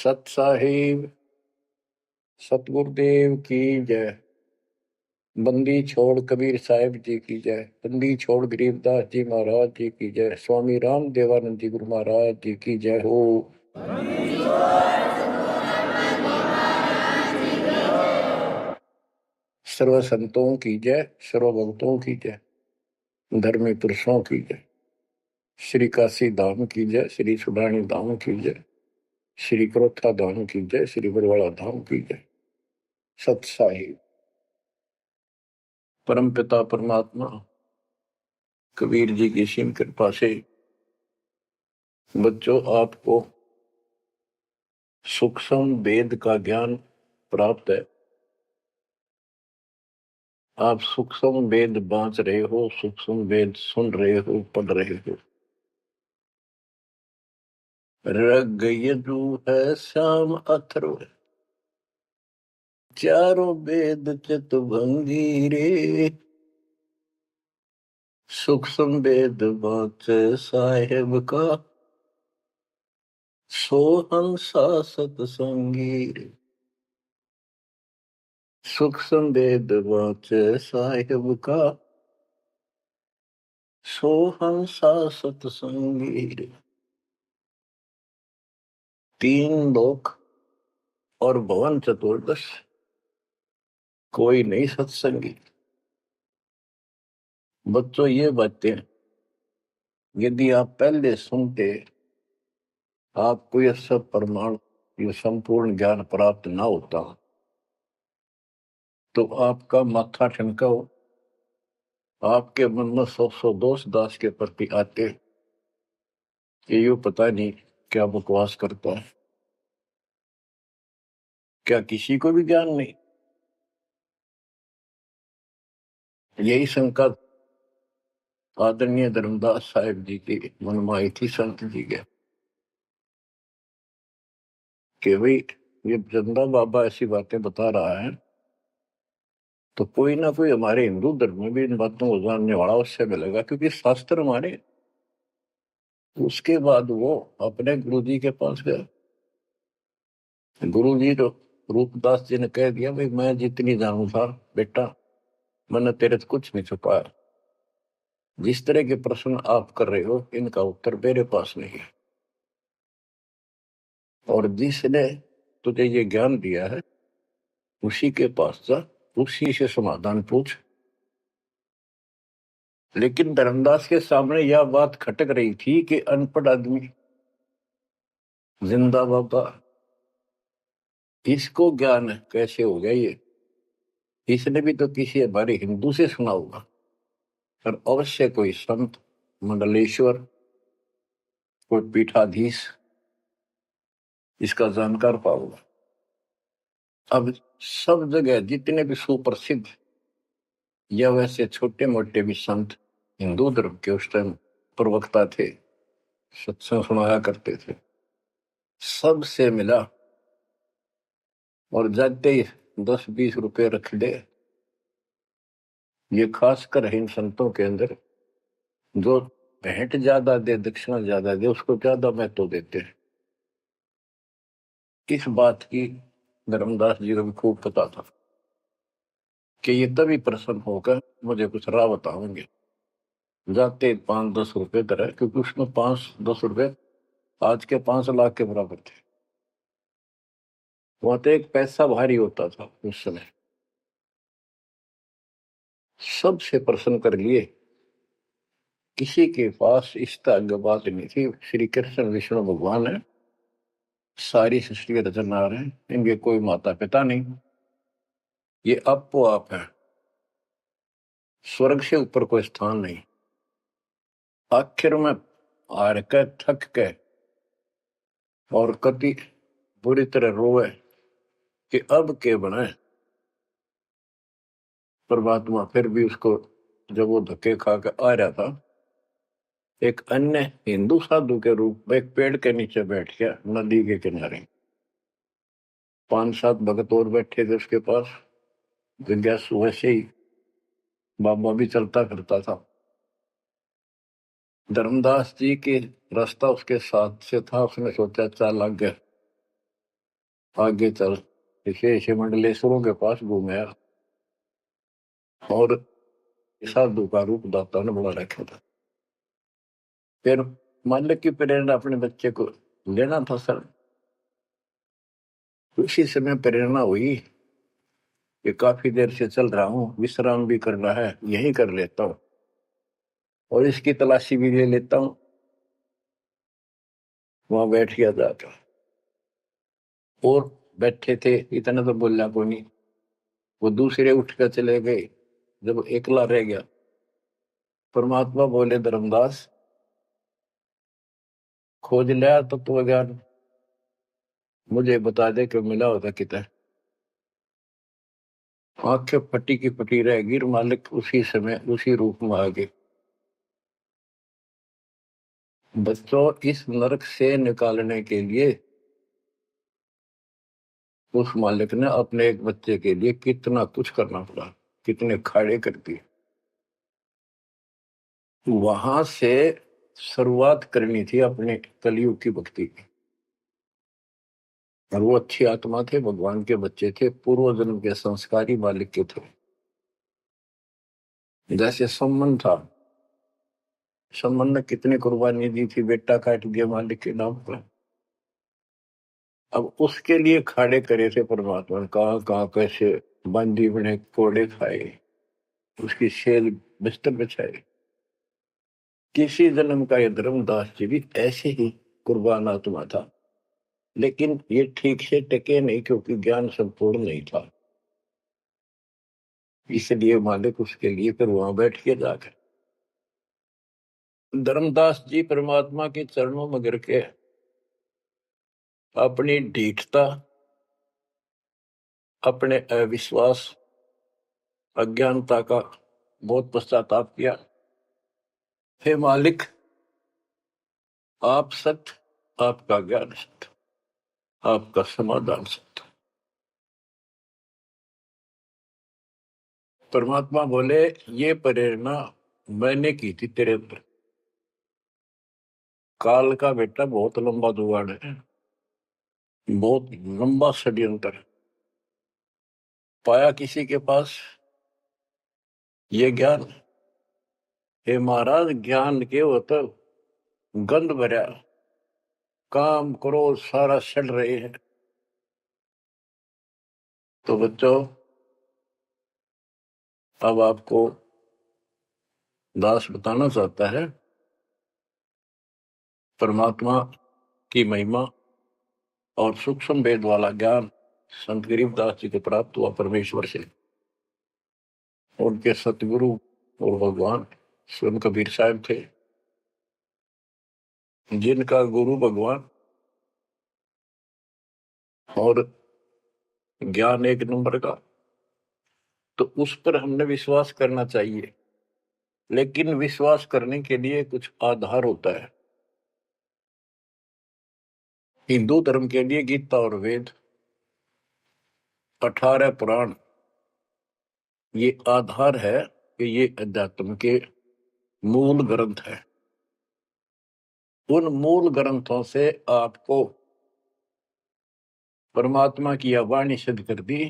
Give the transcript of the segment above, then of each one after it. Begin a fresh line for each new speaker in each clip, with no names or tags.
सत साहिब सतगुरुदेव की जय। बंदी छोड़ कबीर साहिब जी की जय। बंदी छोड़ गरीबदास जी महाराज जी की जय। स्वामी राम देवानंद जी गुरु महाराज जी की जय हो। सर्व संतों की जय, सर्व भक्तों की जय, धर्मी पुरुषों की जय। श्री काशी धाम की जय, श्री सुडानी धाम की जय, श्री क्रोथा धाम की जय, श्री बरवाड़ा धाम की जय। सत साहिब परम पिता परमात्मा कबीर जी की सीम कृपा से बच्चों आपको सूक्ष्म वेद का ज्ञान प्राप्त है। आप सूक्ष्म वेद बांच रहे हो, सूक्ष्म वेद सुन रहे हो, पढ़ रहे हो। ऋग यजु है श्याम अथर्व, चारों वेद चितभंगी रे। सूक्ष्म वेद बांच साहेब का, सोहंसा सतसंगी रे। सूक्ष्म वेद बांच साहेब का, सोहंसा सतसंगी रे। तीन लोक और भवन चतुर्दश, कोई नहीं सत्संगी। बच्चों ये बातें यदि आप पहले सुनते, आपको यह सब प्रमाण, ये संपूर्ण ज्ञान प्राप्त ना होता, तो आपका माथा ठनका हो, आपके मन में सौ दोष दास के प्रति आते कि ये पता नहीं क्या बकवास करता है, क्या किसी को भी ज्ञान नहीं। यही शंका आदरणीय धर्मदास साहिब जी के मन में आई थी संत जी के, कि भाई ये चंदा बाबा ऐसी बातें बता रहा है, तो कोई ना कोई हमारे हिंदू धर्म में भी इन बातों को जानने वाला उससे मिलेगा, क्योंकि शास्त्र हमारे। उसके बाद वो अपने गुरुजी के पास गया। गुरुजी तो रूपदास जी ने कह दिया, भाई मैं जितनी जानू था बेटा, मैंने तेरे से कुछ नहीं छुपाया। जिस तरह के प्रश्न आप कर रहे हो, इनका उत्तर मेरे पास नहीं है, और जिसने तुझे ये ज्ञान दिया है उसी के पास जा, उसी से समाधान पूछ। लेकिन धर्मदास के सामने यह बात खटक रही थी कि अनपढ़ आदमी, जिंदा बाबा, इसको ज्ञान कैसे हो गया ये? इसने भी तो किसी हमारे हिंदू से सुना होगा, और अवश्य कोई संत, मंडलेश्वर, कोई पीठाधीश इसका जानकार पाओगा। अब सब जगह जितने भी सुप्रसिद्ध या वैसे छोटे मोटे भी संत हिंदू धर्म के उस टाइम प्रवक्ता थे, सत्संग सुनाया करते थे, सबसे मिला और जाते ही 10-20 रुपए रख दे। ये खासकर इन संतों के अंदर जो भेंट ज्यादा दे, दक्षिणा ज्यादा दे, उसको ज्यादा महत्व देते हैं। इस बात की धर्मदास जी को भी खूब पता था कि ये तभी प्रसन्न होकर मुझे कुछ राह बताएंगे। जाते 5-10 रुपए तरह, क्योंकि उसमें 5-10 रुपए आज के 5 लाख के बराबर थे। वहां तो एक पैसा भारी होता था उस समय। सबसे प्रसन्न कर लिए, किसी के पास इस तरह बात नहीं थी। श्री कृष्ण विष्णु भगवान है, सारी सृष्टि के रचनहार हैं, इनके कोई माता पिता नहीं, ये आपो आप है, स्वर्ग से ऊपर कोई स्थान नहीं। आखिर में हार के, थक के और कति बुरी तरह रोए कि अब के बने। परमात्मा फिर भी उसको, जब वो धक्के खा के आ रहा था, एक अन्य हिंदू साधु के रूप में एक पेड़ के नीचे बैठ गया, नदी के किनारे। 5-7 भगत और बैठे थे उसके पास। जिज्ञासु वैसे ही बाबा भी चलता फिरता था। धर्मदास जी के रास्ता उसके साथ से था, उसने सोचा चल लग गया। आगे चल विशेष मंडलेश्वरों के पास घूमया और साधु का रूप दाता ने बना रखा था। फिर मालिक की प्रेरणा अपने बच्चे को लेना था सर। उसी समय प्रेरणा हुई कि काफी देर से चल रहा हूँ, विश्राम भी करना है, यही कर लेता हूँ और इसकी तलाशी भी ले लेता हूँ। वहां बैठ गया जाकर और बैठे थे, इतना तो बोलना कोई नहीं। वो दूसरे उठ कर चले गए। जब एकला रह गया, परमात्मा बोले धर्मदास खोज लिया तत्व ज्ञान, मुझे बता दे कि मिला होता कितना। आंखें फटी की फटी रह गई। मालिक उसी समय उसी रूप में आ गए। बच्चों, इस नरक से निकालने के लिए उस मालिक ने अपने एक बच्चे के लिए कितना कुछ करना पड़ा, कितने खाड़े कर दिए। वहां से शुरुआत करनी थी अपने कलयुग की भक्ति की। और वो अच्छी आत्मा थे, भगवान के बच्चे थे, पूर्व जन्म के संस्कारी मालिक के थे। जैसे सम्मन था, सम्मन ने कितनी कुर्बानी दी थी, बेटा काट दिया मालिक के नाम पर। अब उसके लिए खाड़े करे थे परमात्मा ने, कहाँ कहाँ कैसे बंदी बने, कोड़े खाए, उसकी शेल बिस्तर बिछाए। किसी जन्म का ये धर्मदास जी भी ऐसे ही कुर्बान आत्मा था, लेकिन ये ठीक से टिके नहीं क्योंकि ज्ञान संपूर्ण नहीं था। इसलिए मालिक उसके लिए फिर वहां बैठ के जाकर धर्मदास जी परमात्मा के चरणों में गिर के अपनी ढीठता, अपने अविश्वास, अज्ञानता का बहुत पश्चाताप किया। हे मालिक, आप सत्य, आपका ज्ञान सत्य, आपका समाधान सत्य। परमात्मा बोले ये प्रेरणा मैंने की थी तेरे अंदर। काल का बेटा बहुत लंबा जुगाड़ है, बहुत लंबा षड्यंत्र। पाया किसी के पास ये ज्ञान, हे महाराज ज्ञान के वो तो गंध भरा, काम क्रोध सारा सड़ रहे हैं। तो बच्चों, अब आपको दास बताना चाहता है परमात्मा की महिमा और सूक्ष्म वेद वाला ज्ञान संत गरीबदास जी को प्राप्त हुआ परमेश्वर से। उनके सतगुरु और भगवान स्वयं कबीर साहब थे, जिनका गुरु भगवान और ज्ञान एक नंबर का। तो उस पर हमने विश्वास करना चाहिए, लेकिन विश्वास करने के लिए कुछ आधार होता है। हिंदू धर्म के लिए गीता और वेद, 18 पुराण, ये आधार है कि ये अध्यात्म के मूल ग्रंथ है। उन मूल ग्रंथों से आपको परमात्मा की वाणी सिद्ध कर दी।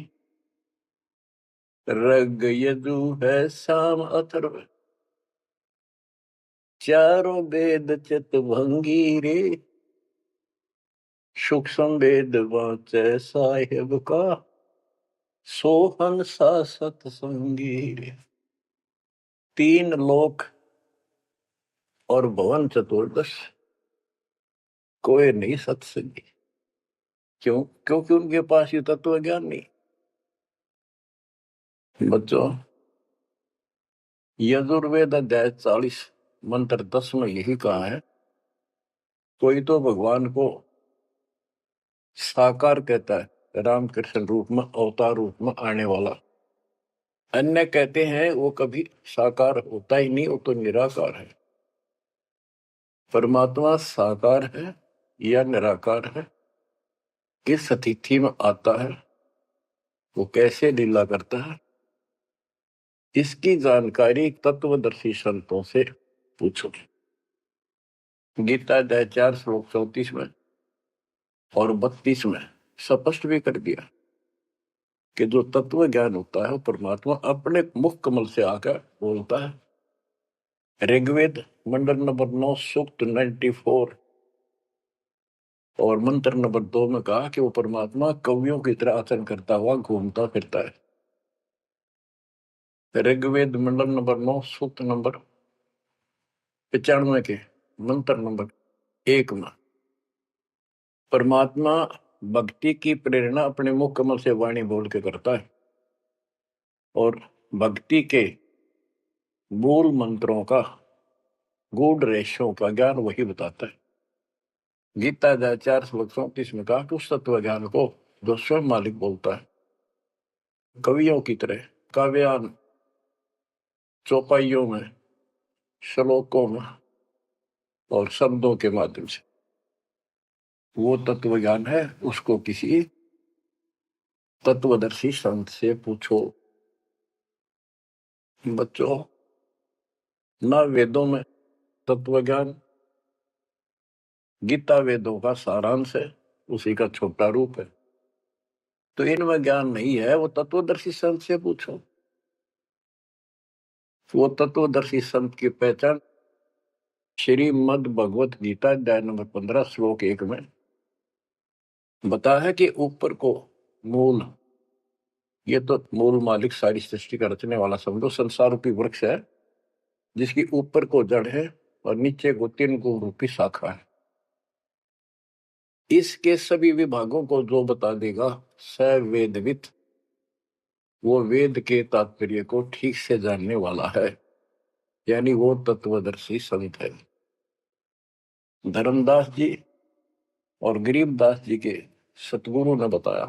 ऋग यजु है साम अथर्व, चारों वेद चित भंगी रे, सूक्ष्म वेद वाचे साहेब का, सोहन सा सतसंगी रे। 3 लोक और भवन चतुर्दश, कोई नहीं सत्संगी। क्यों? क्योंकि उनके पास ये तत्व ज्ञान नहीं। बच्चों, यजुर्वेद अध्याय 40 मंत्र 10 में यही कहा है, कोई तो भगवान को साकार कहता है, रामकृष्ण रूप में, अवतार रूप में आने वाला। अन्य कहते हैं वो कभी साकार होता ही नहीं, वो तो निराकार है। परमात्मा साकार है या निराकार है, किस स्थिति में आता है, वो कैसे लीला करता है, इसकी जानकारी तत्वदर्शी संतों से पूछो। गीता अध्याय 4 श्लोक 34 में और 32 में स्पष्ट भी कर दिया कि जो तत्व ज्ञान होता है वो परमात्मा अपने मुख कमल से आकर बोलता है। ऋग्वेद मंडल नंबर 9 सूक्त 94 और मंत्र नंबर 2 में कहा कि वो परमात्मा कवियों की तरह आचरण करता हुआ घूमता फिरता है। ऋग्वेद मंडल नंबर 9 सूक्त नंबर 95 के मंत्र नंबर 1 में परमात्मा भक्ति की प्रेरणा अपने मुख कमल से वाणी बोल के करता है और भक्ति के मूल मंत्रों का गूढ़ रहस्यों का ज्ञान वही बताता है। गीता अध्याय 4 श्लोक 34 में कहा कि उस तत्व ज्ञान को जो स्वयं मालिक बोलता है कवियों की तरह काव्यान चौपाइयों में श्लोकों में और शब्दों के माध्यम से वो तत्व ज्ञान है, उसको किसी तत्वदर्शी संत से पूछो। बच्चों, ना वेदों में तत्व ज्ञान, गीता वेदों का सारांश है, उसी का छोटा रूप है। तो इनमें ज्ञान नहीं है, वो तत्वदर्शी संत से पूछो। वो तत्वदर्शी संत की पहचान श्रीमद् भगवत गीता अध्याय नंबर 15 श्लोक 1 में बता है कि ऊपर को मूल, ये तो मूल मालिक सारी सृष्टि का रचने वाला समझो संसार रूपी वृक्ष है जिसकी ऊपर को जड़ है और नीचे को 3 गुण रूपी शाखा है। इसके सभी विभागों को जो बता देगा स वेदवित, वो वेद के तात्पर्य को ठीक से जानने वाला है, यानी वो तत्वदर्शी संत है। धर्मदास जी और गरीबदास जी के सतगुरु ने बताया,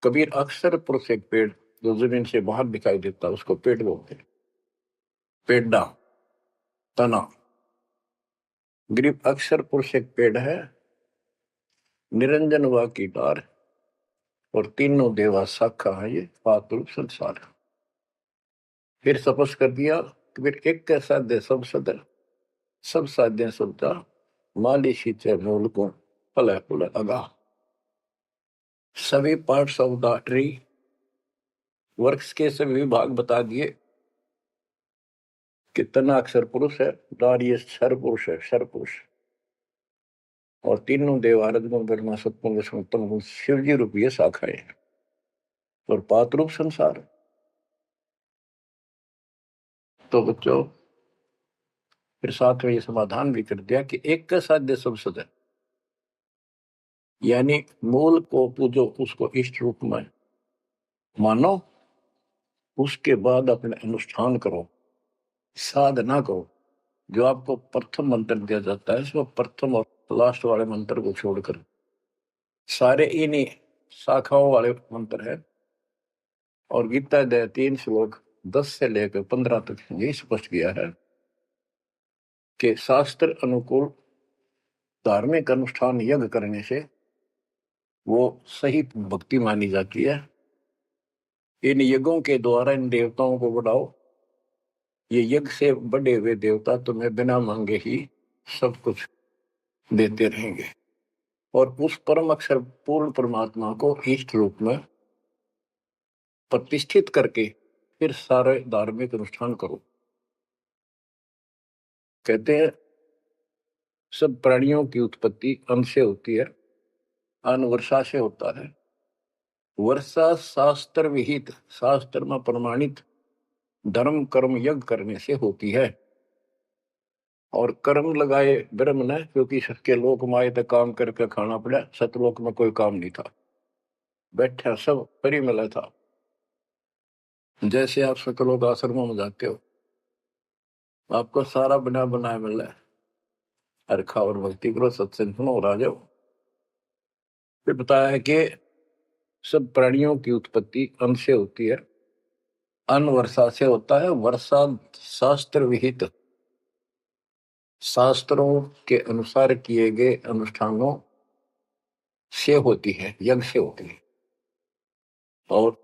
कबीर अक्सर पुरुष एक पेड़ जो जमीन से बाहर दिखाई देता उसको पेड़ बोलते, पेड़ा तना। गरीब अक्सर पुरुष एक पेड़ है, निरंजन व की डार और तीनों देवा शाखा है, ये पातुल संसार। फिर स्पष्ट कर दिया कबीर एक के साध्य सब सदर, सब साध्य सबता माली सींचे मूल को फल फूल अगा। सभी पार्ट्स ऑफ द ट्री, वृक्ष के सभी विभाग बता दिए कि तना अक्षर पुरुष है, डार ये क्षर पुरुष है, क्षर पुरुष, और तीनों देव आराधना ब्रह्मा सत्पुरुष उत्तम गुण शिव जी रूपी शाखाएं और पात रूप संसार। तो बच्चों, फिर साथ में ये समाधान भी कर दिया कि एक का साध्य सब सदन, यानी मूल को पूजो, उसको इष्ट रूप में मानो, उसके बाद अपने अनुष्ठान करो, साधना करो। जो आपको प्रथम मंत्र दिया जाता है इसमें प्रथम और लास्ट वाले मंत्र को छोड़कर सारे इन्हीं शाखाओं वाले मंत्र है। और गीता अध्याय 3 श्लोक 10 से लेकर 15 तक यही स्पष्ट किया है कि शास्त्र अनुकूल धार्मिक अनुष्ठान यज्ञ करने से वो सही भक्ति मानी जाती है। इन यज्ञों के द्वारा इन देवताओं को बढ़ाओ, ये यज्ञ से बढ़े हुए देवता तुम्हें बिना मांगे ही सब कुछ देते रहेंगे। और उस परम अक्षर पूर्ण परमात्मा को इष्ट रूप में प्रतिष्ठित करके फिर सारे धार्मिक अनुष्ठान करो। कहते हैं सब प्राणियों की उत्पत्ति अन्न से होती है, अन्न वर्षा से होता है। वर्षा शास्त्र विहित, शास्त्र में प्रमाणित धर्म कर्म यज्ञ करने से होती है। और कर्म लगाए ब्रह्म ने, क्योंकि सबके लोक माए तक काम करके खाना पड़ा, सतलोक में कोई काम नहीं था, बैठा सब परी मिला था। जैसे आप सकलोक आश्रमों में जाते हो, आपको सारा बना बनाया मिल रहा है, हर खाओ और भक्ति करो, सत्संग सुनो और आ जाओ। फिर बताया है कि सब प्राणियों की उत्पत्ति अन्न से होती है, अन्न वर्षा से होता है। वर्षा शास्त्र विहित, शास्त्रों के अनुसार किए गए अनुष्ठानों से होती है, यज्ञ से होती है। और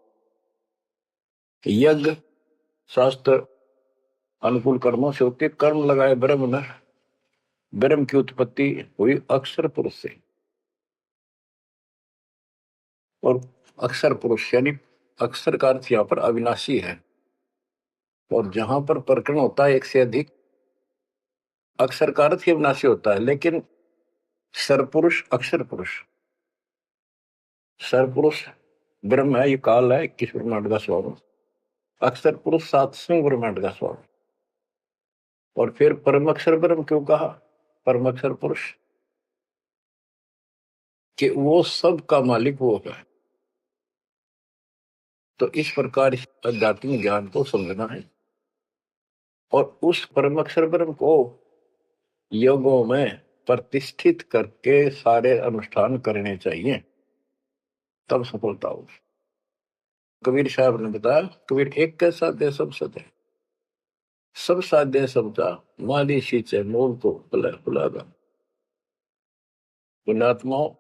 यज्ञ शास्त्र अनुकूल कर्मों से होती है। कर्म लगाए ब्रह्म ने, ब्रह्म की उत्पत्ति हुई अक्षर पुरुष से। और अक्षर पुरुष यानी अक्षर का अर्थ यहाँ पर अविनाशी है। और जहां पर प्रकरण होता है एक से अधिक, अक्षर का अर्थ ही अविनाशी होता है। लेकिन सरपुरुष अक्षर पुरुष, सरपुरुष ब्रह्म है, ये काल है 21 ब्रह्मांड का स्वरूप, अक्षर पुरुष 7वें ब्रह्मांड का स्वरूप। और फिर परम अक्षर ब्रह्म क्यों कहा, परम अक्षर पुरुष, कि वो सब का मालिक वो है। तो इस प्रकार आध्यात्मिक ज्ञान को समझना है और उस परम अक्षर ब्रह्म को योगों में प्रतिष्ठित करके सारे अनुष्ठान करने चाहिए, तब सफलता हो। कबीर साहब ने बताया, कबीर एक के साध्य सब सदे, सब साध्य सबका माली सींचे मूल को बुलागा। पुण्यात्माओं,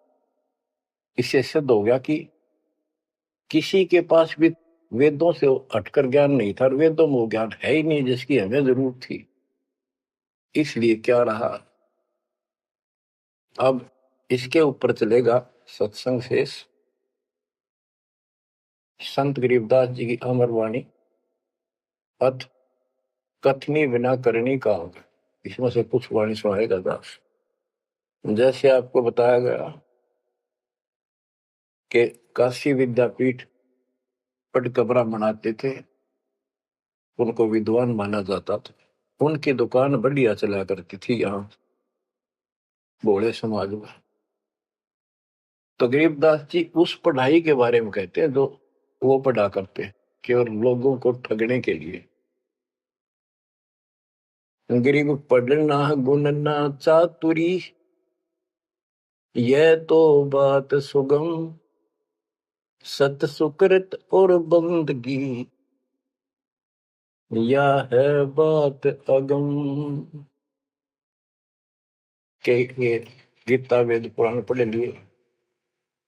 इससे सिद्ध हो गया कि किसी के पास भी वेदों से हटकर ज्ञान नहीं था, वेदों में वो ज्ञान है ही नहीं जिसकी हमें जरूरत थी। इसलिए क्या रहा, अब इसके ऊपर चलेगा सत्संग शेष, संत गरीबदास जी की अमर वाणी, अथ कथनी बिना करनी का होगा। इसमें से कुछ वाणी सुनाएगा दास। जैसे आपको बताया गया कि काशी विद्यापीठ पढ़कर ब्राह्मण आते थे, उनको विद्वान माना जाता था, उनकी दुकान बढ़िया चला करती थी यहाँ भोले समाज में। तो गरीबदास जी उस पढ़ाई के बारे में कहते हैं जो वो पढ़ा करते, केवल लोगों को ठगने के लिए। गरीब पढ़ना गुणना चातुरी, यह तो बात सुगम, सत सुकृत और बंदगी, या है बात अगम। के गीता वेद पुराण पढ़े लिए,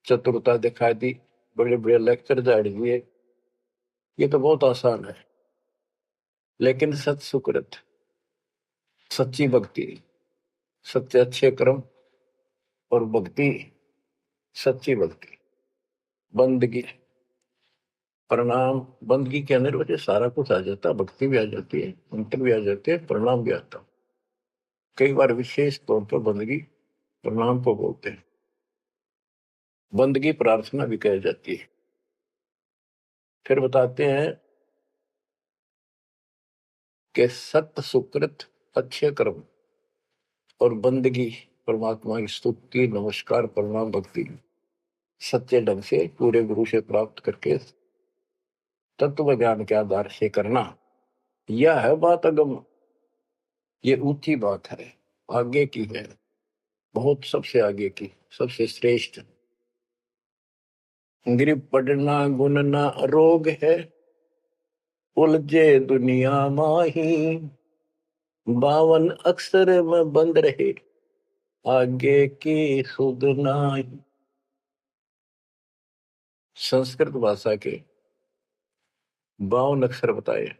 चतुरता दिखा दी, बड़े बड़े लेक्चर झाड़ दिए, ये तो बहुत आसान है। लेकिन सत सुकृत, सच्ची भक्ति, सच्चे अच्छे कर्म और भक्ति, सच्ची भक्ति, बंदगी, प्रणाम, बंदगी के अंदर वजह सारा कुछ आ जाता, भक्ति भी आ जाती है, मंत्र भी आ जाते हैं, प्रणाम भी आता। कई बार विशेष तौर पर बंदगी प्रणाम को बोलते हैं, बंदगी प्रार्थना भी कही जाती है। फिर बताते हैं कि सत्य सुकृत अच्छे कर्म और बंदगी, परमात्मा की स्तुति नमस्कार प्रणाम भक्ति सच्चे ढंग से पूरे गुरु से प्राप्त करके तत्व ज्ञान के आधार से करना, यह है बात अगम। ये ऊंची बात है, आगे की है, बहुत सबसे आगे की, सबसे श्रेष्ठ। गरीब पढ़ना गुणना रोग है, उलझे दुनिया माही, 52 अक्षर में बंद रहे, आगे की सुध नाही। संस्कृत भाषा के 52 अक्षर बताए,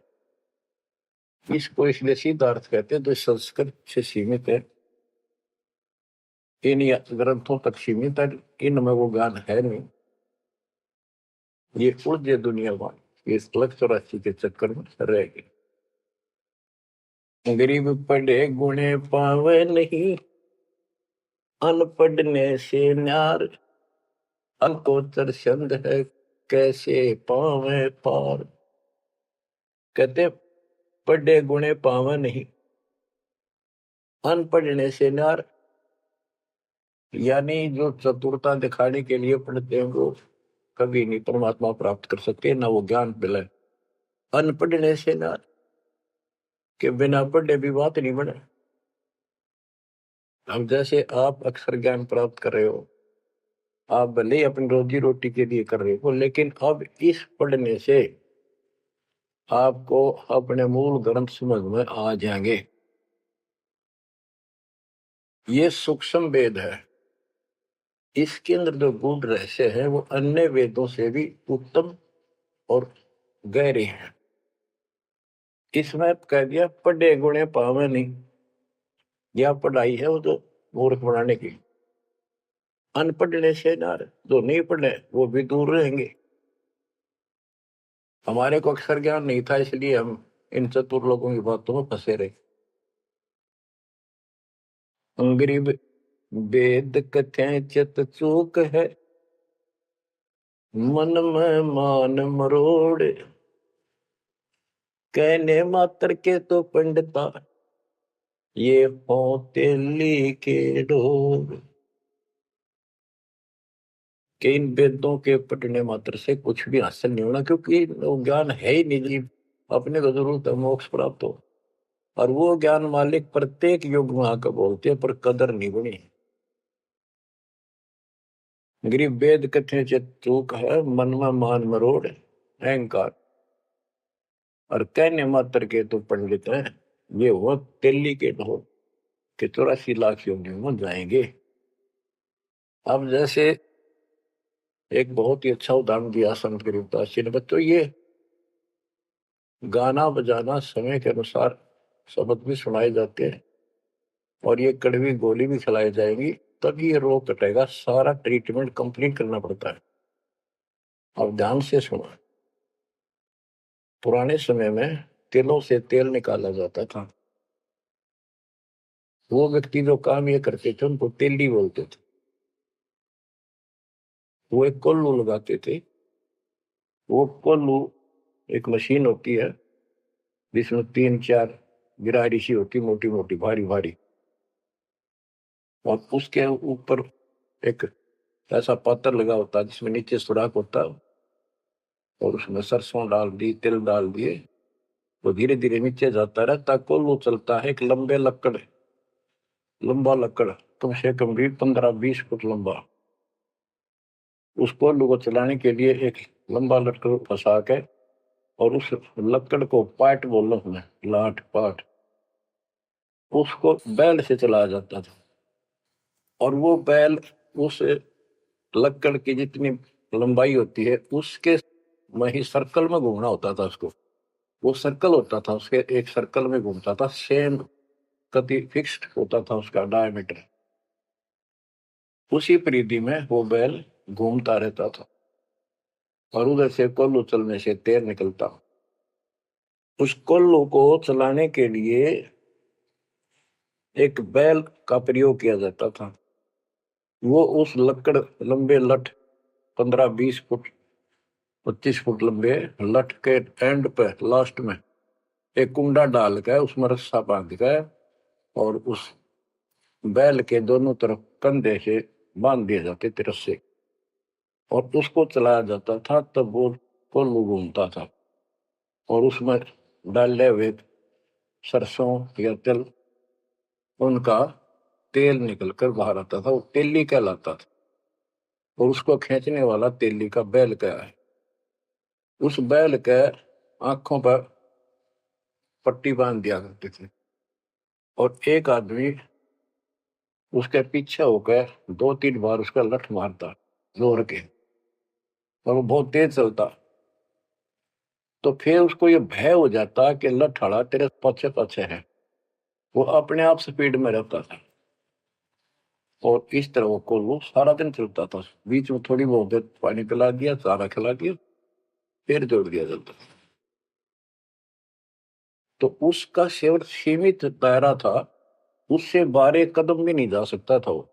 इसको इसलिए सीधा अर्थ कहते हैं जो संस्कृत से सीमित है, इन ग्रंथों तक सीमित है, इनमें वो ज्ञान है नहीं। ये उलझे दुनिया में, ये 184 के चक्कर में रह गए। गरीब पढ़े गुणे पावे नहीं, अनपढ़ने से न्यार, अंकोतर छंद है कैसे पावे पार। कहते पढ़े गुणे पावे नहीं, अनपढ़ने से न्यार, यानी जो चतुरता दिखाने के लिए पढ़ते हैं वो कभी नहीं परमात्मा प्राप्त कर सकते, ना वो ज्ञान मिले। अनपढ़ने से न्यार, के बिना पढ़े भी बात नहीं बने। अब जैसे आप अक्षर ज्ञान प्राप्त कर रहे हो, आप भले ही अपनी रोजी रोटी के लिए कर रहे हो, लेकिन अब इस पढ़ने से आपको अपने मूल ग्रंथ समझ में आ जाएंगे। ये सूक्ष्म वेद है, इसके अंदर जो गूढ़ रहस्य है वो अन्य वेदों से भी उत्तम और गहरे हैं। इसमें कह दिया पढ़े गुणे पावे नहीं, यह पढ़ाई है वो तो मूर्ख बनाने की। अनपढ़ने से ना, जो नहीं पढ़े वो भी दूर रहेंगे। हमारे को अक्षर ज्ञान नहीं था, इसलिए हम इन चतुर लोगों की बातों में फंसे रहे। गरीब वेद कथें चित चूक है, मन में मान मरोड़, कहने मात्र के तो पंडिता, ये होते के डोर। कि इन वेदों के पढ़ने मात्र से कुछ भी हासिल नहीं होना, क्योंकि वो ज्ञान है ही नहीं जी। अपने को जरूरत है मोक्ष प्राप्त हो, और वो ज्ञान मालिक प्रत्येक युग में आकर बोलते हैं, पर कदर नहीं बनी। गरीब वेद कथे चित चूक है, मन में मान मरोड़, अहंकार, और कहने मात्र के तो पंडित हैं, ये वो दिल्ली के ढोल के 84 लाख योनियों में जाएंगे। अब जैसे एक बहुत ही अच्छा उदाहरण दिया संत गरीबदास जी ने, बच्चों ये गाना बजाना समय के अनुसार शब्द भी सुनाए जाते हैं, और ये कड़वी गोली भी खिलाई जाएगी, तभी ये रोग कटेगा। सारा ट्रीटमेंट कंप्लीट करना पड़ता है। अब ध्यान से सुनो। पुराने समय में तिलों से तेल निकाला जाता था। वो व्यक्ति जो काम ये करते थे उनको तेली बोलते थे। वो एक कोल्लू लगाते थे। वो कोल्लू एक मशीन होती है जिसमें 3-4 गिरारी सी होती, मोटी मोटी भारी भारी, और उसके ऊपर एक ऐसा पात्र लगा होता है जिसमें नीचे सुराख होता है, और उसमें सरसों डाल दी, तिल डाल दिए, तो धीरे धीरे नीचे जाता रहता। कोल्लू चलता है एक लंबा लकड़, कम से कम भी 15-20 फुट लंबा। उस कोल्लू को चलाने के लिए एक लंबा लकड़ फंसा के, और उस लकड़ को पाट बोल उसमें लाठ पाट, उसको बैल से चलाया जाता था। और वो बैल उस लकड़ की जितनी लंबाई होती है उसके में ही सर्कल में घूमना होता था उसको। वो सर्कल होता था, उसके एक सर्कल में घूमता था, सेम कति फिक्स्ड होता था उसका डायमीटर। उसी परिधि में वो बैल घूमता रहता था, और उधर से कोल्लू चलने से तेल निकलता। उस कोल्लू को चलाने के लिए एक बैल का प्रयोग किया जाता था। वो उस लकड़ लंबे लठ 15-20 फुट 25 फुट लंबे लठ के एंड पे लास्ट में एक कुंडा डाल कर उसमें रस्सा बांध कर, और उस बैल के दोनों तरफ कंधे से बांध दिए जाते थे रस्से, और उसको चलाया जाता था। तब वो कोल्लू घूमता था, और उसमें डाले हुए सरसों या तिल, उनका तेल निकलकर बाहर आता था। वो तेली कहलाता था, और उसको खींचने वाला तेली का बैल का है। उस बैल के आंखों पर पट्टी बांध दिया करते थे, और एक आदमी उसके पीछे होकर 2-3 बार उसका लठ मारता जोर के, और वो बहुत तेज चलता। तो फिर उसको ये भय हो जाता कि लठ तेरे पीछे पीछे है। वो अपने आप स्पीड में रहता था, और इस तरह वो कोल्लू सारा दिन चलता था। बीच में थोड़ी बहुत देर पानी पिला दिया, चारा खिला दिया, फिर जोड़ दिया जाता। तो उसका केवल सीमित दायरा था, उससे 12 कदम भी नहीं जा सकता था वो।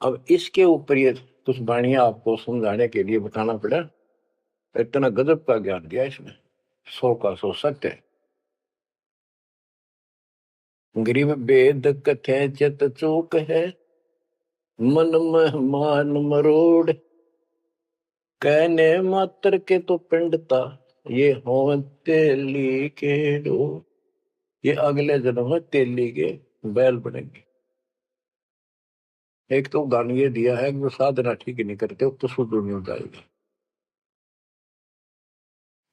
अब इसके ऊपर ये कुछ वाणियां आपको समझाने के लिए बताना पड़ा। इतना गजब का ज्ञान दिया इसने, 100 का 100 सत्य है। गरीब वेद कथे चित चूक है, मन में मान मरोड़, कहने मात्र के तो पिंडता, ये हो तेली के डो। ये अगले जन्म में तेली के बैल बनेंगे। एक तो उदाहरण ये दिया है कि वो साधना ठीक नहीं करते तो शुद्ध नहीं हो जाएगा।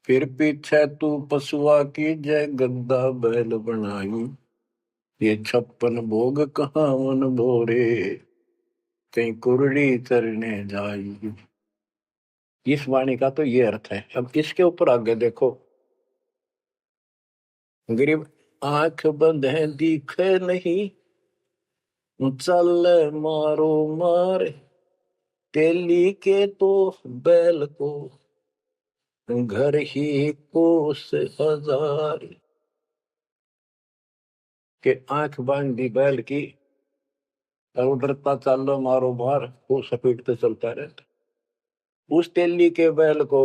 फिर पीछे तू पशुआ की जय गद्दा बैल बनाई, ये 56 भोग कहाँ मन भोरे, कहीं कुरड़ी चरने जाई। इस वाणी का तो ये अर्थ है। अब इसके ऊपर आगे देखो। गरीब आंख बंद है दिखे नहीं, चल मारो मार तेली के तो बैल को घर ही कोस हजार। के आंख बांध दी बैल की और उधरता चालो मारो मार, वो सपेटते चलता रहता। उस तेली के बैल को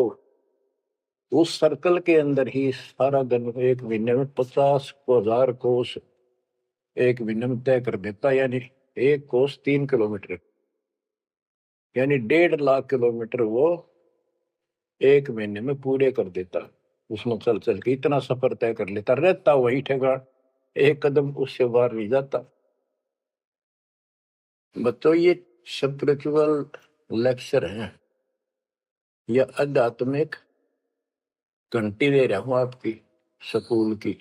उस सर्कल के अंदर ही सारा दिन एक महीने में 50,000 कोस एक महीने में तय कर देता, यानी एक कोस 3 किलोमीटर, यानी 1.5 लाख किलोमीटर वो एक महीने में पूरे कर देता। उसमें चल चल के इतना सफर तय कर लेता, रहता वही ठेगा, एक कदम उससे बाहर नहीं जाता। बच्चों ये स्पिरिचुअल लेक्चर है या आध्यात्मिक घंटी दे रहा हूं आपकी स्कूल की।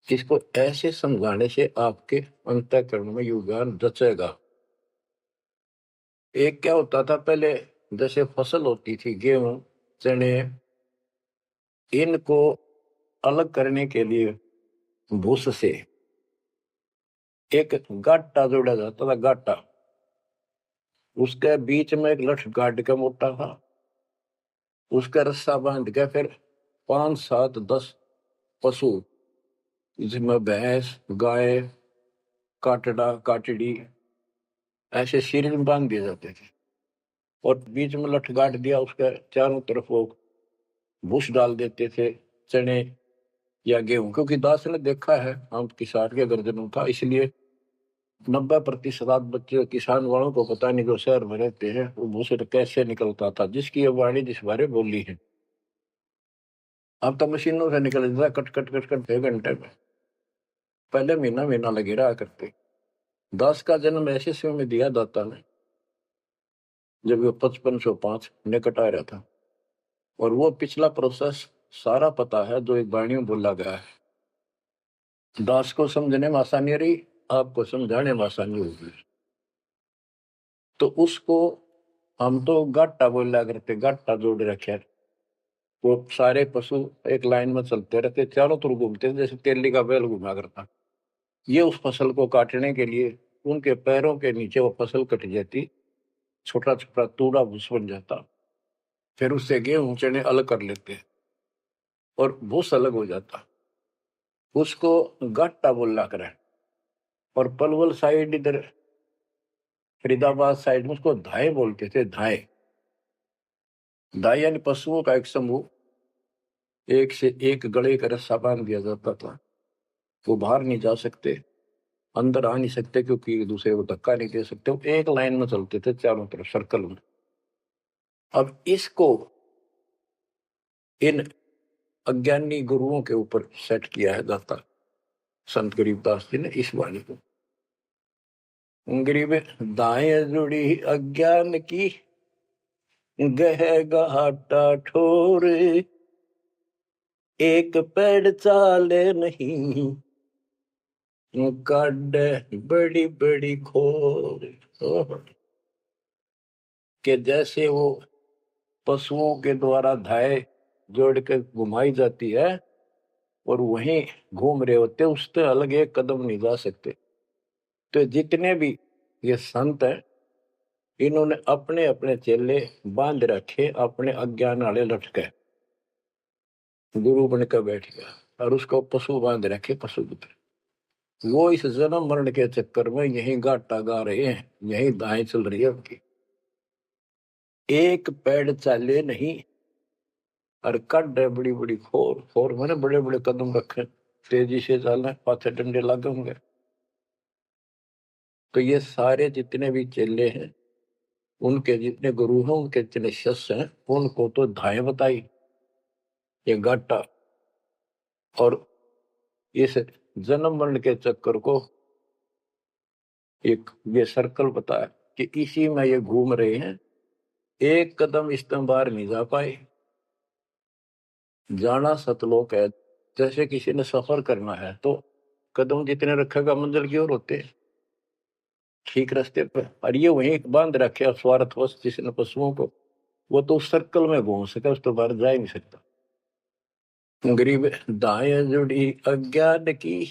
इसको ऐसे समझाने से आपके अंतःकरण में योगदान रचेगा। एक क्या होता था पहले, जैसे फसल होती थी गेहूं चने, इनको अलग करने के लिए भूस से एक गाटा जोड़ा जाता था, गाटा। उसके बीच में एक लठ गाड़ के मोटा था, उसका रस्सा बांध के फिर 5 7 10 पशु, जिसमें भैंस गाय काटड़ा काटड़ी ऐसे शरीर में बांध दिए जाते थे, और बीच में लठ गाड़ दिया, उसके चारों तरफ वो भूस डाल देते थे, चने या गेहूं। क्योंकि दास ने देखा है, हम किसान के गर्जनों था, इसलिए 90% बच्चे किसान वालों को पता नहीं, जो शहर में रहते हैं, वो भूसे कैसे निकलता था, जिसकी ये वाणी जिस बारे बोली है। अब तो मशीनों से निकल जाता, कट कट कट कट 1 घंटे में। पहले महीना महीना लगे रहा करते। दास का जन्म ऐसे समय में दिया दाता ने जब वो 5505 निकट आ रहा था, और वो पिछला प्रोसेस सारा पता है जो एक वाणी में बोला गया है। दास को समझने में आसानी रही, आपको समझाने में आसानी होगी। तो उसको हम तो गाटा बोला करते, गाटा जोड़ रखे, वो सारे पशु एक लाइन में चलते रहते, चारों तरफ घूमते, जैसे तेली का बैल घुमा करता। ये उस फसल को काटने के लिए उनके पैरों के नीचे वो फसल कट जाती, छोटा छोटा तूड़ा भूस बन जाता। फिर उससे गेहूं चने अलग कर लेते और भूस अलग हो जाता। उसको गाटा बोला करे। और पलवल साइड इधर फरीदाबाद साइड में उसको धाए बोलते थे, धाए। धाए यानी पशुओं का एक समूह, एक से एक गले का रस्सा बांध दिया जाता था। वो बाहर नहीं जा सकते, अंदर आ नहीं सकते, क्योंकि एक दूसरे को धक्का नहीं दे सकते। वो एक लाइन में चलते थे चारों तरफ सर्कल में। अब इसको इन अज्ञानी गुरुओं के ऊपर सेट किया है दाता संत गरीबदास जी ने इस वाणी को। गरीब दाएं जुड़ी अज्ञान की गह घाटा ठोर, एक पेड़ चाले नहीं काट बड़ी बड़ी खोर। के जैसे वो पशुओं के द्वारा धाए जोड़ के घुमाई जाती है और वहीं घूम रहे होते, उससे अलग एक कदम नहीं जा सकते। तो जितने भी ये संत हैं, इन्होंने अपने अपने चेले बांध रखे, अपने अज्ञान वाले लटके। गुरु बनकर बैठ गया और उसको पशु बांध रखे, पशु पुत्र। वो इस जन्म मरण के चक्कर में यही गाटा गा रहे हैं, यही दाएं चल रही है उनकी। एक पेड़ चाले नहीं और कड है बड़ी बड़ी खोर। खोर मैंने बड़े बड़े कदम रखे, तेजी से चलना, पाथे डंडे लगे होंगे। तो ये सारे जितने भी चेले हैं, उनके जितने गुरु हैं, उनके जितने शिष्य हैं, उनको तो धाए बताई ये गाटा, और इस जन्म मरण के चक्कर को एक ये सर्कल बताया कि इसी में ये घूम रहे हैं। एक कदम इस तरह बाहर नहीं जा पाए। जाना सतलोक है। जैसे किसी ने सफर करना है तो कदम जितने रखेगा मंजिल की ओर होते हैं, ठीक रास्ते पर। और ये वहीं बांध रखे स्वार्थवश जिसने पशुओं को, वो तो उस सर्कल में घूम सके, उस तो बाहर जा ही नहीं सकता। गरीब दाएं जुड़ी अज्ञान की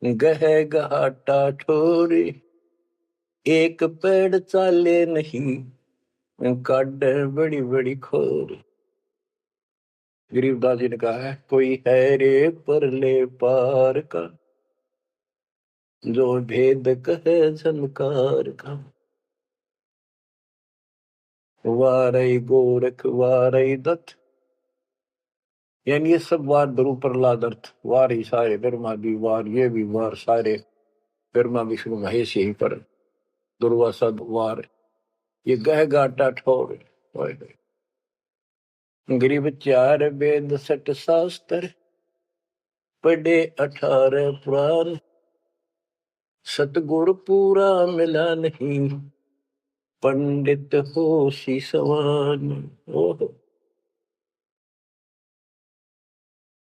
गह घाटा ठोरे, एक पेड़ चाले नहीं, काट बड़ी बड़ी खोर। गरीबदास जी ने कहा है, कोई है रे परले पार का, जो भेद कहे झनकार का। वारई गोरख वारई दत्त, यानी ये सब वार द्रु प्रहलाद अर्थ, वार ही सारे ब्रह्मा भी वार, ये भी वार, सारे ब्रह्मा विष्णु महेश यही पर दुर्वासा वार। ये गह गाटा ठोर, गरीब चार वेद सठ शास्त्र, पढ़े 18 पुराण, सतगुर पूरा मिला नहीं, पंडित हो सी सवान। ओह,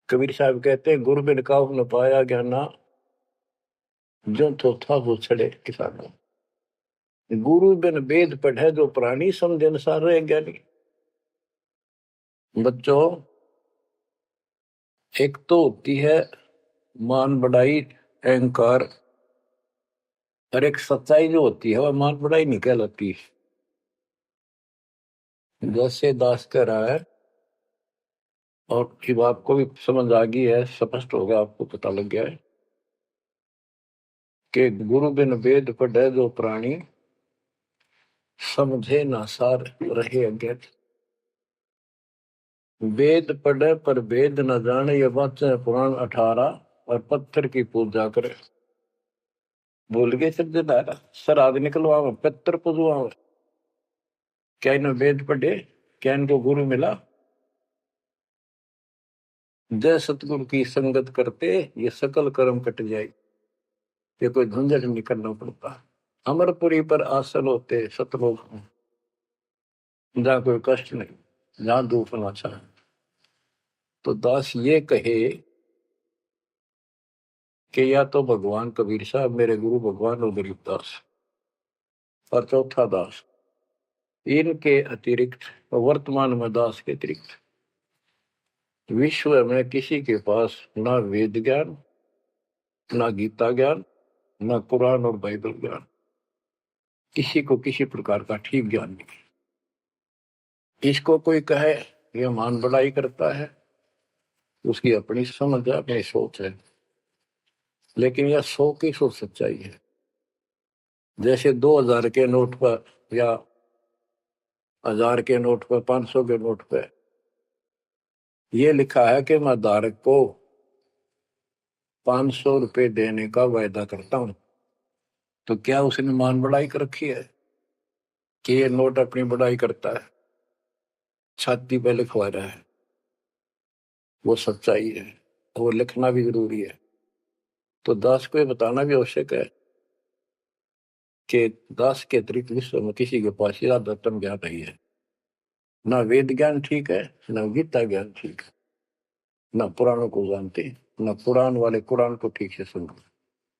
कबीर साहब कहते हैं, गुरु बिन काहू न पाया ज्ञाना, जो तो था वो छड़े किसाना। गुरु बिन वेद पढ़े जो प्राणी, समझ अनुसार रहे ज्ञानी। बच्चों, एक तो होती है मान बढ़ाई अहंकार, और एक सच्चाई जो होती है वह मान बढ़ाई नहीं कहलाती। जैसे दास कह रहा है, और जब आपको भी समझ आ गई है, स्पष्ट हो गया, आपको पता लग गया है कि गुरु बिन वेद पढ़े जो प्राणी, समझे ना सार रहे अज्ञात। वेद पढ़े पर वेद न जाने, ये वाचे पुराण 18, और पत्थर की पूजा करे। भूल गए सिद्धिदारा, श्राद्ध निकलवावे, पत्थर पूजवावे। क्या इन्हें वेद पढ़े, क्या इनको गुरु मिला? जय सतगुरु की संगत करते, ये सकल कर्म कट जाए, ये कोई झंझट नहीं करना पड़ता। अमरपुरी पर आसन होते सतलोक में, जहाँ कोई कष्ट नहीं, जहाँ दुख ना चाहे। तो दास ये कहे कि या तो भगवान कबीर साहब मेरे गुरु भगवान और गरीबदास, और चौथा दास, इनके अतिरिक्त, वर्तमान में दास के अतिरिक्त विश्व में किसी के पास ना वेद ज्ञान, ना गीता ज्ञान, ना कुरान और बाइबल ज्ञान, किसी को किसी प्रकार का ठीक ज्ञान नहीं। इसको कोई कहे ये मान बढ़ाई करता है, उसकी अपनी समझ है, अपनी सोच है, लेकिन यह 100% सच्चाई है। जैसे 2000 के नोट पर, या 1000 के नोट पर, 500 के नोट पर यह लिखा है कि मैं धारक को 500 रुपए देने का वायदा करता हूं, तो क्या उसने मान बढ़ाई कर रखी है कि ये नोट अपनी बढ़ाई करता है, छाती पे लिखवा रहा है? वो सच्चाई है, वो लिखना भी जरूरी है। तो दास को ये बताना भी आवश्यक है कि दास के अतिरिक्त विश्व में किसी के पास आध्यात्म ज्ञान नहीं है। ना वेद ज्ञान ठीक है, ना गीता ज्ञान ठीक है, ना पुराणों को जानते, ना पुराण वाले कुरान को ठीक से सुनो,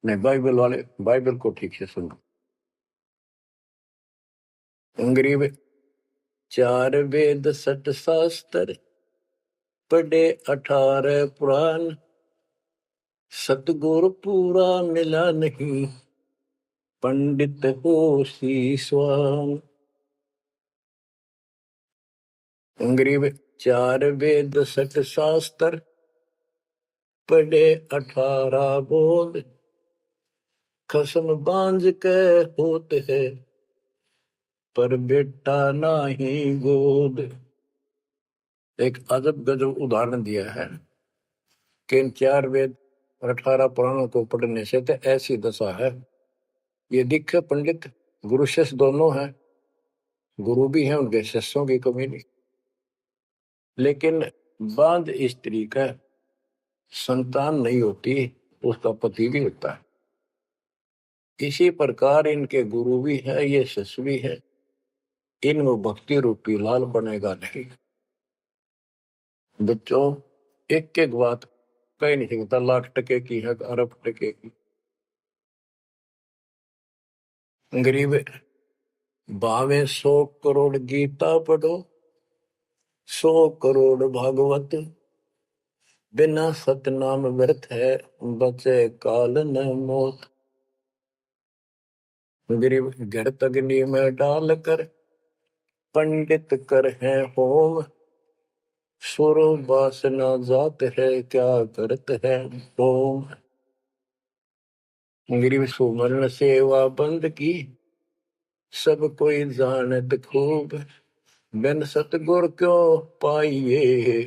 नहीं बाइबल वाले बाइबल को ठीक से सुनो। अंग्रेज 4 वेद 60 शास्त्र, पढ़े 18 पुराण, सतगुरु पूरा मिला नहीं, पंडित हो शीशवान। अंग्रेज 4 वेद 60 शास्त्र, पढ़े 18 बोध, खसम बांझ के होते है, पर बेटा नाही गोद। एक अजब गजब उदाहरण दिया है कि इन 4 वेद और 18 पुराणों को पढ़ने से तो ऐसी दशा है, ये दिखे पंडित गुरु शिष्य दोनों हैं, गुरु भी हैं, उनके शिष्यों की कमी नहीं, लेकिन बांध स्त्री का संतान नहीं होती, उसका पति भी होता है। इसी प्रकार इनके गुरु भी है, ये शिष्य भी है, इनमें भक्ति रूपी लाल बनेगा नहीं। बच्चों, एक एक बात कहीं नहीं सकता, लाख टके की है, अरब टके की। गरीब भावे 100 करोड़ गीता पढ़ो, 100 करोड़ भागवत, बिना सतनाम व्यर्थ है, बचे काल न मोत। गरीब घृत अग्नि में डाल कर, पंडित कर है होम। सुर वासना जात है, क्या करत है होम। गरीब सुमरण सेवा बंद की, सब कोई जानत खूब। बिन सतगुर क्यों पाइए,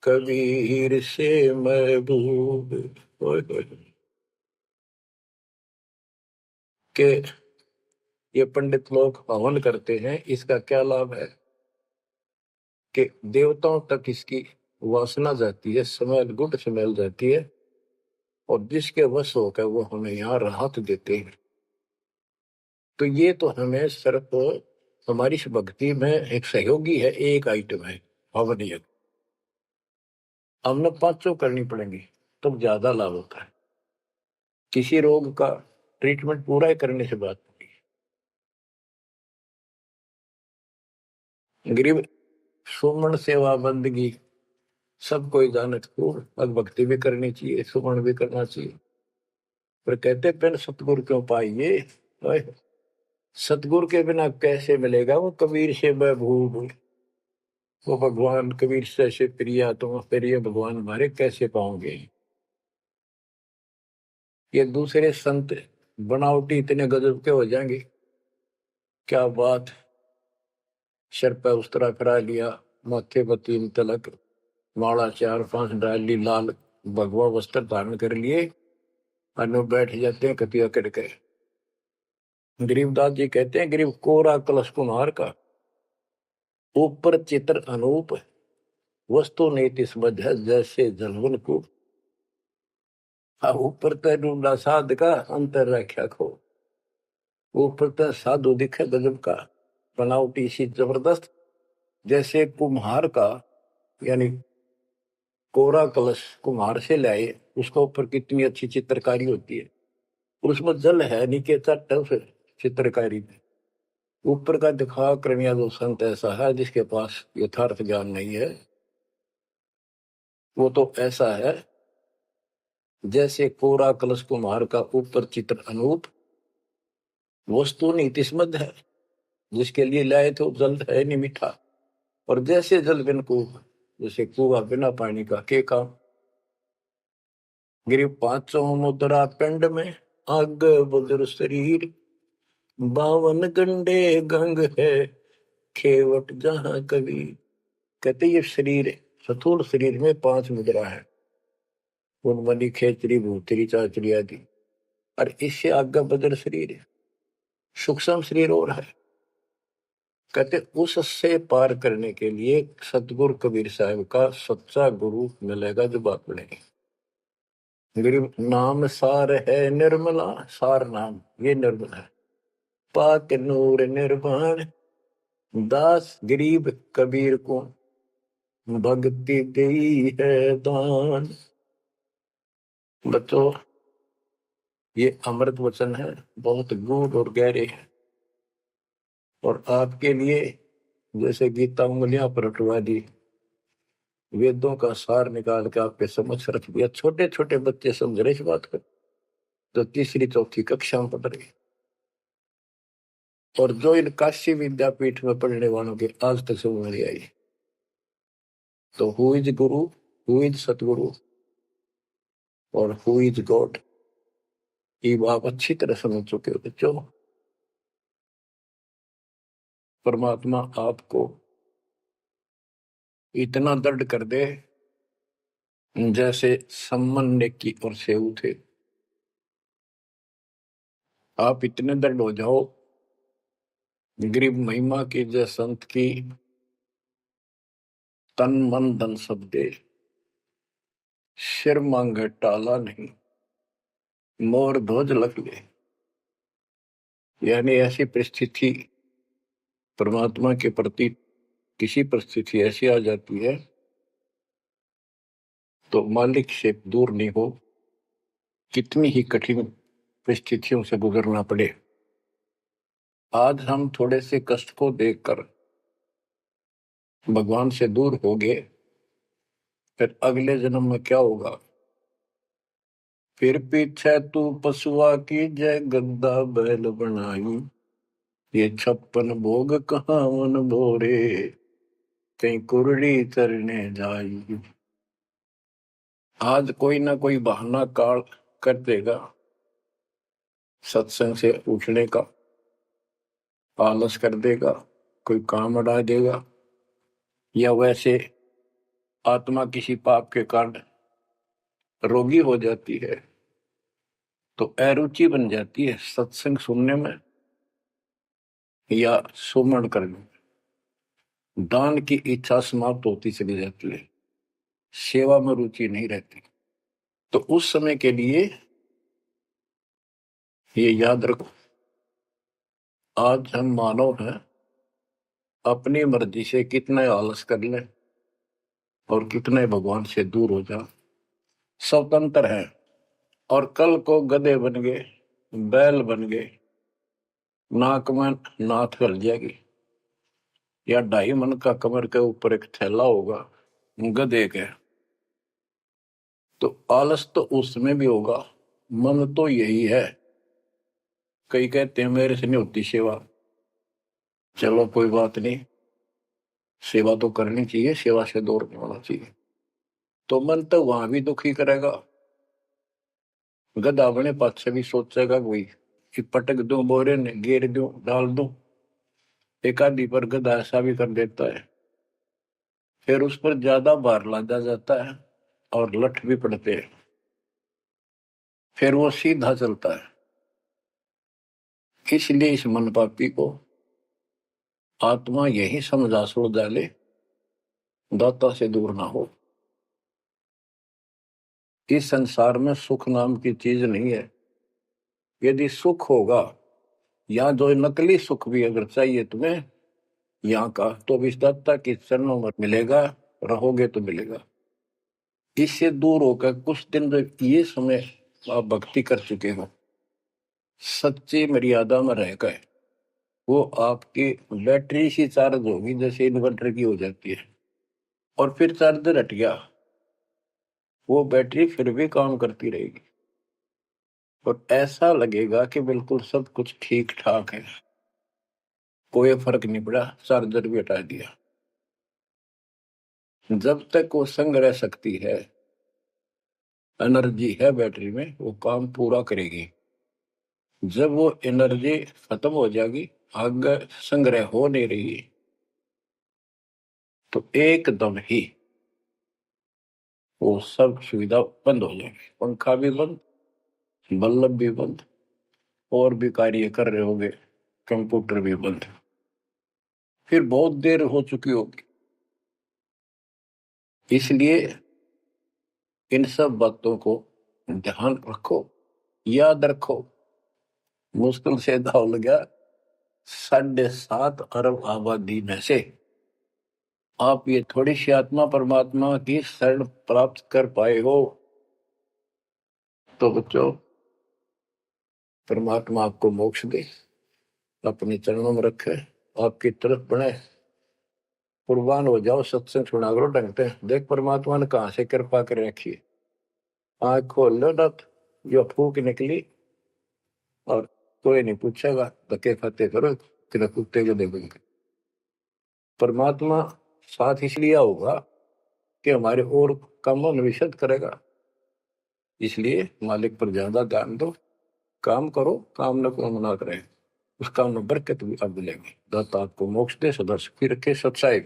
कबीर से महबूब। ओए होए। के ये पंडित लोग हवन करते हैं, इसका क्या लाभ है कि देवताओं तक इसकी वासना जाती है, स्मेल, गुड स्मेल जाती है, और जिसके वश होकर वो हमें यहाँ राहत देते हैं। तो ये तो हमें सिर्फ हमारी इस भक्ति में एक सहयोगी है, एक आइटम है हवन यज्ञ। हमने पांचों करनी पड़ेंगी तब तो ज्यादा लाभ होता है। किसी रोग का ट्रीटमेंट पूरा ही करने से बात नहीं। गरीब सुमन सेवा बंदगी, सब कोई जानत खूब। अब भक्ति भी करनी चाहिए, सुमन भी करना चाहिए, पर कहते बिन सतगुरु क्यों पाइए। ओए, सतगुरु के बिना कैसे मिलेगा वो कबीर से महबूब। वो भगवान कबीर से प्रिया, तुम प्रिय भगवान हमारे कैसे पाओगे। ये दूसरे संत बनावटी इतने गजब के हो जाएंगे, क्या बात। सिर पर उस्तरा करा लिया, माथे पर 3 तिलक, माला 4-5 डाल ली, लाल भगवा वस्त्र धारण कर लिए, और बैठ जाते हैं कतिया करके। गरीबदास जी कहते हैं, गरीब कोरा कलश कुम्हार का, ऊपर चित्र अनूप। वस्तु नीति समझ है, जैसे जलवन को। ऊपर तो ढूंढा साध का, अंतर रख्या खो। ऊपर तो साधु दिखे गजब का, बनावटी सी जबरदस्त, जैसे कुम्हार का, यानी कोरा कलश कुम्हार से लाए, उसका ऊपर कितनी अच्छी चित्रकारी होती है, उसमें जल है, नीचे चट है उस चित्रकारी में। ऊपर का दिखा क्रमिया जो संत ऐसा है जिसके पास यथार्थ ज्ञान नहीं है, वो तो ऐसा है जैसे कोरा कलश कुम्हार का, ऊपर चित्र अनूप। वस्तु नीतिस्मद है, जिसके लिए लाए तो जल है नहीं मीठा। और जैसे जल बिन कुआं, जैसे कुआं बिना पानी का के काम। गिरी 500 मुद्रा पिंड में, आग बुजुर्ग शरीर। 52 गंडे गंग है, खेवट जहां कवि। कहते ये शरीर, स्थूल शरीर में 5 मुद्रा है, उनमनी खेचरी भूतरी चाचरी आदि। और इससे आगे बदर शरीर है, सूक्ष्म शरीर और है। कहते उससे पार करने के लिए सतगुरु कबीर साहब का सच्चा गुरु मिलेगा जो बात बनेगी। गरीब नाम सार है निर्मला, सार नाम ये निर्मल है। पाक नूर निर्वाण, दास गरीब कबीर को भक्ति दी है दान। बच्चों, ये अमृत वचन है, बहुत गूढ़ और गहरे है, और आपके लिए जैसे गीता उंगलियां पर उठवा दी, वेदों का सार निकाल के आपके समक्ष रख दिया। छोटे छोटे बच्चे समझ रहे इस बात को, जो 3री-4थी कक्षा में पढ़ रहे, और जो इन काशी विद्यापीठ में पढ़ने वालों के आज तक समझ नहीं आई। तो who is Guru, who is सतगुरु, और हु इज गॉड, ये आप अच्छी तरह समझ चुके हो बच्चों। परमात्मा आपको इतना दृढ़ कर दे, जैसे सम्मन की और सेऊ थे, आप इतने दृढ़ हो जाओ। गरीब महिमा की जय संत की, तन मन धन सब दे, सिर मांगे टाला नहीं, मोर ध्वज लग ले। यानी ऐसी परिस्थिति परमात्मा के प्रति, किसी परिस्थिति ऐसी आ जाती है तो मालिक से दूर नहीं हो, कितनी ही कठिन परिस्थितियों से गुजरना पड़े। आज हम थोड़े से कष्ट को देखकर भगवान से दूर हो गए, फिर अगले जन्म में क्या होगा? फिर पीछे तू पशुआ की जय गद्दा बैल बनाई, ये 56 भोग कहाँ मन भोरे, कहीं कुरड़ी चरने जाई। आज कोई ना कोई बहाना काल कर देगा सत्संग से उठने का, आलस कर देगा, कोई काम अड़ा देगा, या वैसे आत्मा किसी पाप के कारण रोगी हो जाती है तो अरुचि बन जाती है सत्संग सुनने में या सुमरण करने में, दान की इच्छा समाप्त होती चली जाती है, सेवा में रुचि नहीं रहती। तो उस समय के लिए ये याद रखो, आज हम मानव हैं, अपनी मर्जी से कितने आलस कर लें और कितने भगवान से दूर हो जाए, स्वतंत्र है। और कल को गधे बन गए, बैल बन गए, नाक में नाथ गल जाएगी, या 2.5 मन का कमर के ऊपर एक थैला होगा गधे के, तो आलस तो उसमें भी होगा। मन तो यही है। कई कहते हैं मेरे से नहीं होती सेवा, चलो कोई बात नहीं, सेवा तो करनी चाहिए, सेवा से दूर नहीं होना चाहिए। तो मन तो वहां भी दुखी करेगा, गधा बने पास से भी सोचेगा कि पटक दूं बोरे ने, घेर दूं, डाल दूं। एक आदि पर गधा ऐसा भी कर देता है, फिर उस पर ज्यादा भार लादा जाता है और लठ भी पड़ते हैं, फिर वो सीधा चलता है। इसलिए इस मन पापी को आत्मा यही समझा सुड़ डाले, दाता से दूर ना हो। इस संसार में सुख नाम की चीज नहीं है। यदि सुख होगा, या जो नकली सुख भी अगर चाहिए तुम्हें यहाँ का, तो इस दाता के चरणों में मिलेगा, रहोगे तो मिलेगा। इससे दूर होकर कुछ दिन जो ये समय आप भक्ति कर चुके हो, सच्ची मर्यादा में रहकर, वो आपकी बैटरी सी चार्ज होगी जैसे इन्वर्टर की हो जाती है, और फिर चार्जर हट गया, वो बैटरी फिर भी काम करती रहेगी और ऐसा लगेगा कि बिल्कुल सब कुछ ठीक ठाक है, कोई फर्क नहीं पड़ा, चार्जर भी हटा दिया। जब तक वो संग रह सकती है, एनर्जी है बैटरी में, वो काम पूरा करेगी। जब वो एनर्जी खत्म हो जाएगी, आगे संग्रह हो नहीं रही, तो एकदम ही वो सब सुविधा बंद हो जाएगी, पंखा भी बंद, बल्ब भी बंद, और भी कार्य कर रहे होंगे, कंप्यूटर भी बंद, फिर बहुत देर हो चुकी होगी। इसलिए इन सब बातों को ध्यान रखो, याद रखो। मुश्किल से दाव लगा 7.5 अरब आबादी में से आप ये थोड़ी सी आत्मा परमात्मा की शरण प्राप्त कर पाए हो, तो बच्चों परमात्मा आपको मोक्ष दे, अपने चरणों में रखे, आपकी तरफ बढ़े, कुर्बान हो जाओ, सत्संग सुना करो ढंग से। देख परमात्मा ने कहां से कृपा कर रखी है, आंख खोल लो ना, जो फूक निकली, और कोई नहीं पूछेगा, धक्के खाते करो कि कुत्ते को देखोगे। परमात्मा साथ इसलिए होगा कि हमारे और कामों में विशद करेगा, इसलिए मालिक पर ज्यादा ध्यान दो, काम करो, काम न को मना करें, उस काम में बरकत भी आप मिलेंगे। दाता आपको मोक्ष दे, सदा सुखी रखे, सत्साई।